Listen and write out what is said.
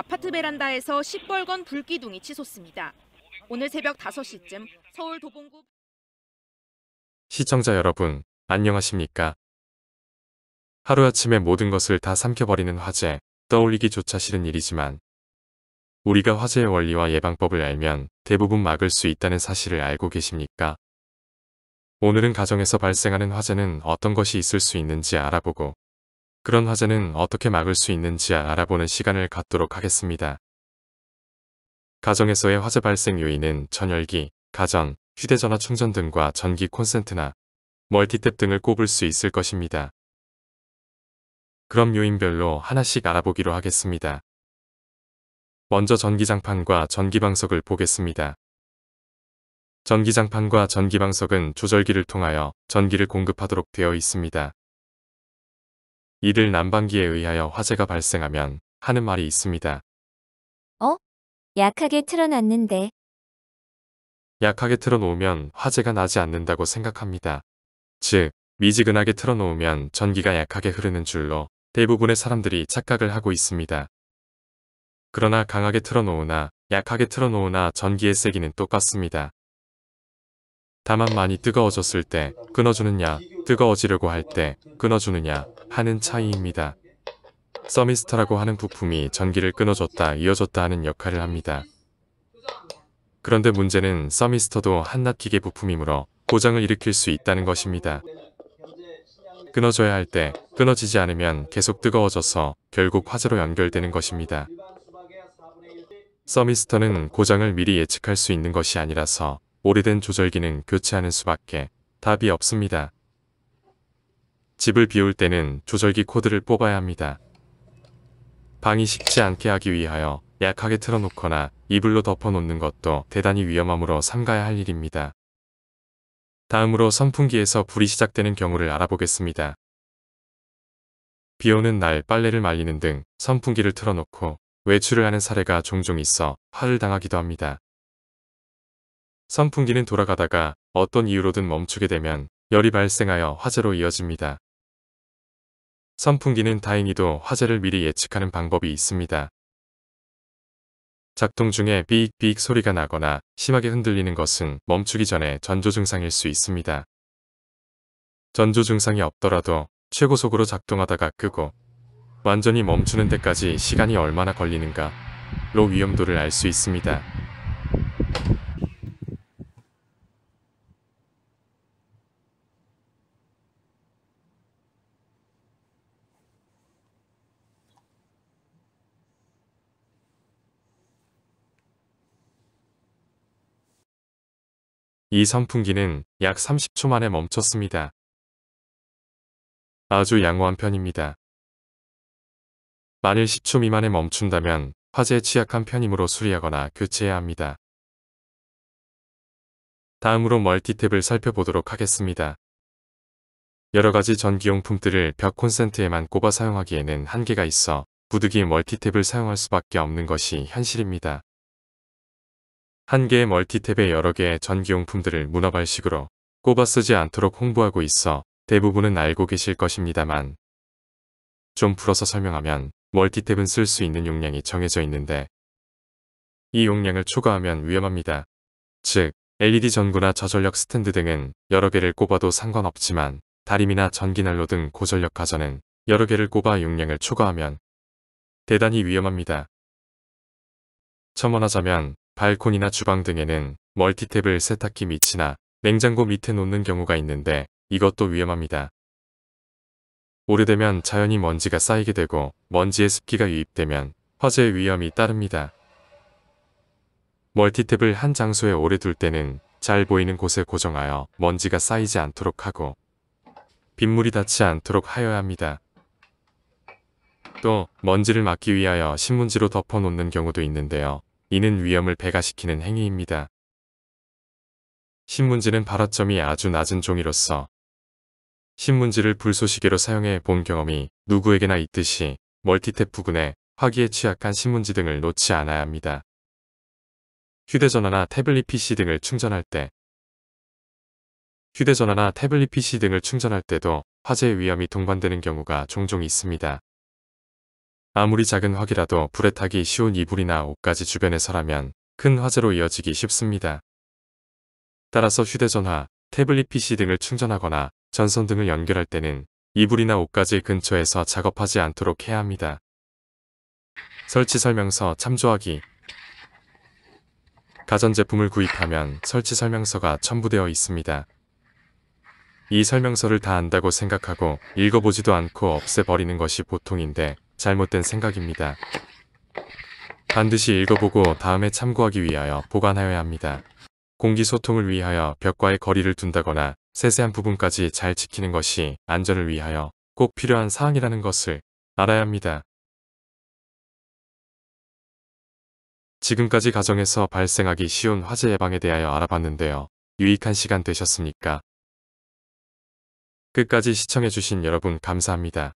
아파트 베란다에서 시뻘건 불기둥이 치솟습니다. 오늘 새벽 5시쯤 서울 도봉구 시청자 여러분, 안녕하십니까? 하루아침에 모든 것을 다 삼켜버리는 화재, 떠올리기조차 싫은 일이지만 우리가 화재의 원리와 예방법을 알면 대부분 막을 수 있다는 사실을 알고 계십니까? 오늘은 가정에서 발생하는 화재는 어떤 것이 있을 수 있는지 알아보고 그런 화재는 어떻게 막을 수 있는지 알아보는 시간을 갖도록 하겠습니다. 가정에서의 화재 발생 요인은 전열기, 가전, 휴대전화 충전 등과 전기 콘센트나 멀티탭 등을 꼽을 수 있을 것입니다. 그럼 요인별로 하나씩 알아보기로 하겠습니다. 먼저 전기장판과 전기방석을 보겠습니다. 전기장판과 전기방석은 조절기를 통하여 전기를 공급하도록 되어 있습니다. 이들 난방기에 의하여 화재가 발생하면 하는 말이 있습니다. 약하게 틀어놨는데. 약하게 틀어놓으면 화재가 나지 않는다고 생각합니다. 즉, 미지근하게 틀어놓으면 전기가 약하게 흐르는 줄로 대부분의 사람들이 착각을 하고 있습니다. 그러나 강하게 틀어놓으나 약하게 틀어놓으나 전기의 세기는 똑같습니다. 다만 많이 뜨거워졌을 때 끊어주느냐, 뜨거워지려고 할 때 끊어주느냐 하는 차이입니다. 서미스터라고 하는 부품이 전기를 끊어줬다 이어줬다 하는 역할을 합니다. 그런데 문제는 서미스터도 한낱 기계 부품이므로 고장을 일으킬 수 있다는 것입니다. 끊어줘야 할 때 끊어지지 않으면 계속 뜨거워져서 결국 화재로 연결되는 것입니다. 서미스터는 고장을 미리 예측할 수 있는 것이 아니라서 오래된 조절기는 교체하는 수밖에 답이 없습니다. 집을 비울 때는 조절기 코드를 뽑아야 합니다. 방이 식지 않게 하기 위하여 약하게 틀어놓거나 이불로 덮어놓는 것도 대단히 위험하므로 삼가야 할 일입니다. 다음으로 선풍기에서 불이 시작되는 경우를 알아보겠습니다. 비 오는 날 빨래를 말리는 등 선풍기를 틀어놓고 외출을 하는 사례가 종종 있어 화를 당하기도 합니다. 선풍기는 돌아가다가 어떤 이유로든 멈추게 되면 열이 발생하여 화재로 이어집니다. 선풍기는 다행히도 화재를 미리 예측하는 방법이 있습니다. 작동 중에 삐익삐익 소리가 나거나 심하게 흔들리는 것은 멈추기 전에 전조 증상일 수 있습니다. 전조 증상이 없더라도 최고속으로 작동하다가 끄고 완전히 멈추는 데까지 시간이 얼마나 걸리는가로 위험도를 알 수 있습니다. 이 선풍기는 약 30초 만에 멈췄습니다. 아주 양호한 편입니다. 만일 10초 미만에 멈춘다면 화재에 취약한 편이므로 수리하거나 교체해야 합니다. 다음으로 멀티탭을 살펴보도록 하겠습니다. 여러가지 전기용품들을 벽 콘센트에만 꼽아 사용하기에는 한계가 있어 부득이 멀티탭을 사용할 수밖에 없는 것이 현실입니다. 한 개의 멀티탭에 여러 개의 전기용품들을 문어발식으로 꼽아 쓰지 않도록 홍보하고 있어 대부분은 알고 계실 것입니다만 좀 풀어서 설명하면 멀티탭은 쓸 수 있는 용량이 정해져 있는데 이 용량을 초과하면 위험합니다. 즉, LED 전구나 저전력 스탠드 등은 여러 개를 꼽아도 상관없지만 다림이나 전기난로 등 고전력 가전은 여러 개를 꼽아 용량을 초과하면 대단히 위험합니다. 첨언하자면 발코니나 주방 등에는 멀티탭을 세탁기 밑이나 냉장고 밑에 놓는 경우가 있는데 이것도 위험합니다. 오래되면 자연히 먼지가 쌓이게 되고 먼지에 습기가 유입되면 화재의 위험이 따릅니다. 멀티탭을 한 장소에 오래 둘 때는 잘 보이는 곳에 고정하여 먼지가 쌓이지 않도록 하고 빗물이 닿지 않도록 하여야 합니다. 또 먼지를 막기 위하여 신문지로 덮어놓는 경우도 있는데요. 이는 위험을 배가시키는 행위입니다. 신문지는 발화점이 아주 낮은 종이로서 신문지를 불쏘시개로 사용해 본 경험이 누구에게나 있듯이 멀티탭 부근에 화기에 취약한 신문지 등을 놓지 않아야 합니다. 휴대전화나 태블릿 PC 등을 충전할 때도 화재의 위험이 동반되는 경우가 종종 있습니다. 아무리 작은 확이라도 불에 타기 쉬운 이불이나 옷가지 주변에서라면 큰 화재로 이어지기 쉽습니다. 따라서 휴대전화, 태블릿 PC 등을 충전하거나 전선 등을 연결할 때는 이불이나 옷가지 근처에서 작업하지 않도록 해야 합니다. 설치 설명서 참조하기. 가전제품을 구입하면 설치 설명서가 첨부되어 있습니다. 이 설명서를 다 안다고 생각하고 읽어보지도 않고 없애버리는 것이 보통인데 잘못된 생각입니다. 반드시 읽어보고 다음에 참고하기 위하여 보관하여야 합니다. 공기소통을 위하여 벽과의 거리를 둔다거나 세세한 부분까지 잘 지키는 것이 안전을 위하여 꼭 필요한 사항이라는 것을 알아야 합니다. 지금까지 가정에서 발생하기 쉬운 화재 예방에 대하여 알아봤는데요. 유익한 시간 되셨습니까? 끝까지 시청해주신 여러분 감사합니다.